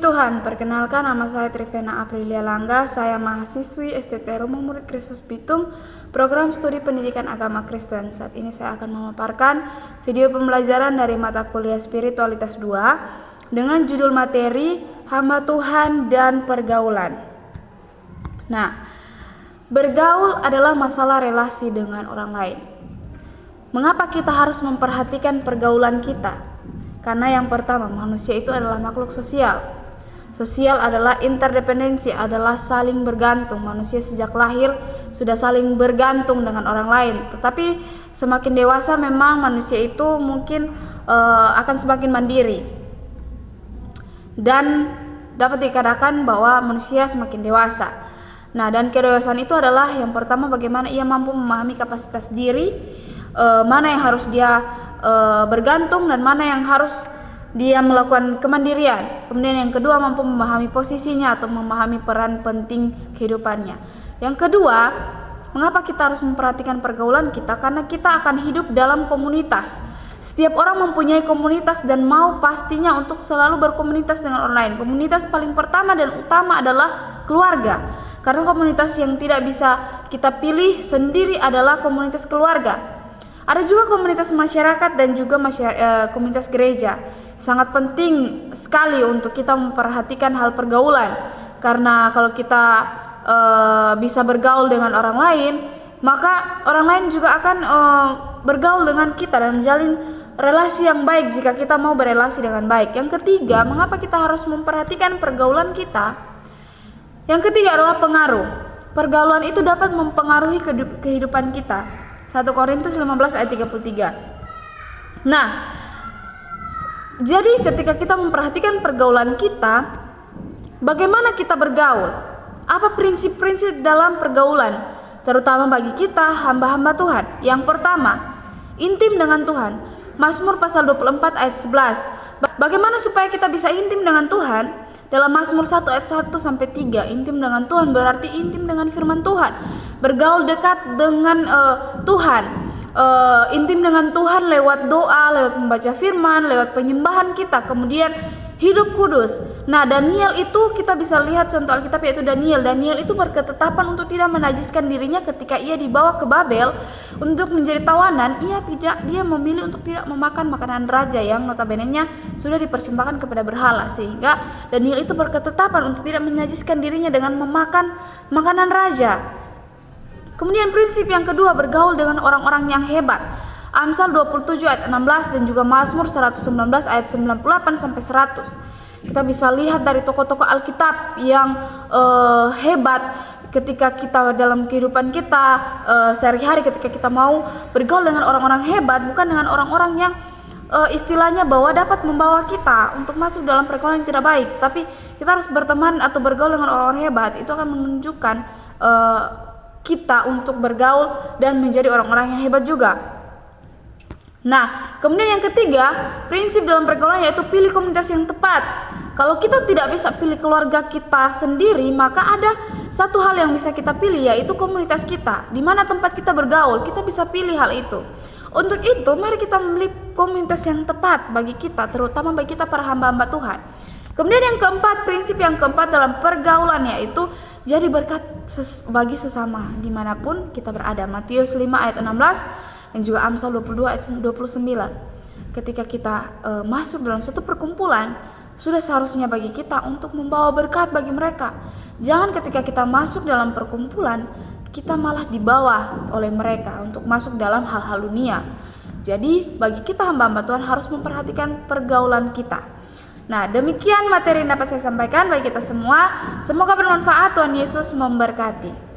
Tuhan, perkenalkan nama saya Trivena Aprilia Langga, saya mahasiswi STT Rumah Murid Kristus Bitung, program studi pendidikan agama Kristen. Saat ini saya akan memaparkan video pembelajaran dari mata kuliah Spiritualitas 2 dengan judul materi Hamba Tuhan dan Pergaulan. Nah, bergaul adalah masalah relasi dengan orang lain. Mengapa kita harus memperhatikan pergaulan kita? Karena yang pertama, manusia itu adalah makhluk sosial. Sosial adalah interdependensi, adalah saling bergantung. Manusia sejak lahir sudah saling bergantung dengan orang lain. Tetapi semakin dewasa memang manusia itu mungkin akan semakin mandiri. Dan dapat dikatakan bahwa manusia semakin dewasa. Nah, dan kedewasaan itu adalah yang pertama bagaimana ia mampu memahami kapasitas diri, mana yang harus dia bergantung dan mana yang harus dia melakukan kemandirian. Kemudian yang kedua, mampu memahami posisinya atau memahami peran penting kehidupannya. Yang kedua, mengapa kita harus memperhatikan pergaulan kita? Karena kita akan hidup dalam komunitas. Setiap orang mempunyai komunitas dan mau pastinya untuk selalu berkomunitas dengan orang lain. Komunitas paling pertama dan utama adalah keluarga. Karena komunitas yang tidak bisa kita pilih sendiri adalah komunitas keluarga. Ada juga komunitas masyarakat dan juga komunitas gereja. Sangat penting sekali untuk kita memperhatikan hal pergaulan. Karena kalau kita bisa bergaul dengan orang lain, maka orang lain juga akan bergaul dengan kita dan menjalin relasi yang baik jika kita mau berelasi dengan baik. Yang ketiga, mengapa kita harus memperhatikan pergaulan kita? Yang ketiga adalah pengaruh. Pergaulan itu dapat mempengaruhi kehidupan kita. 1 Korintus 15 ayat 33. Nah, jadi ketika kita memperhatikan pergaulan kita, bagaimana kita bergaul? Apa prinsip-prinsip dalam pergaulan, terutama bagi kita hamba-hamba Tuhan? Yang pertama, intim dengan Tuhan. Mazmur pasal 24 ayat 11. Bagaimana supaya kita bisa intim dengan Tuhan? Dalam Mazmur 1 ayat 1 sampai 3, intim dengan Tuhan berarti intim dengan firman Tuhan. Bergaul dekat dengan Tuhan. Intim dengan Tuhan lewat doa, lewat membaca firman, lewat penyembahan kita, kemudian hidup kudus. Nah, Daniel itu kita bisa lihat contoh Alkitab, yaitu Daniel. Daniel itu berketetapan untuk tidak menajiskan dirinya ketika ia dibawa ke Babel untuk menjadi tawanan. Dia memilih untuk tidak memakan makanan raja yang notabene-nya sudah dipersembahkan kepada berhala, sehingga Daniel itu berketetapan untuk tidak menajiskan dirinya dengan memakan makanan raja. Kemudian prinsip yang kedua, bergaul dengan orang-orang yang hebat. Amsal 27 ayat 16 dan juga Mazmur 119 ayat 98 sampai 100. Kita bisa lihat dari tokoh-tokoh Alkitab yang hebat ketika kita dalam kehidupan kita sehari-hari, ketika kita mau bergaul dengan orang-orang hebat, bukan dengan orang-orang yang istilahnya bahwa dapat membawa kita untuk masuk dalam pergaulan yang tidak baik, tapi kita harus berteman atau bergaul dengan orang-orang hebat. Itu akan menunjukkan kita untuk bergaul dan menjadi orang-orang yang hebat juga. Nah, kemudian yang ketiga, prinsip dalam pergaulan yaitu pilih komunitas yang tepat. Kalau kita tidak bisa pilih keluarga kita sendiri, maka ada satu hal yang bisa kita pilih, yaitu komunitas kita. Di mana tempat kita bergaul, kita bisa pilih hal itu. Untuk itu, mari kita memilih komunitas yang tepat bagi kita, terutama bagi kita para hamba-hamba Tuhan. Kemudian yang keempat, prinsip yang keempat dalam pergaulan yaitu jadi berkat bagi sesama dimanapun kita berada. Matius 5 ayat 16 dan juga Amsal 22 ayat 29. Ketika kita masuk dalam suatu perkumpulan, sudah seharusnya bagi kita untuk membawa berkat bagi mereka. Jangan ketika kita masuk dalam perkumpulan, kita malah dibawa oleh mereka untuk masuk dalam hal-hal dunia. Jadi bagi kita hamba-hamba Tuhan harus memperhatikan pergaulan kita. Nah, demikian materi yang dapat saya sampaikan bagi kita semua. Semoga bermanfaat. Tuhan Yesus memberkati.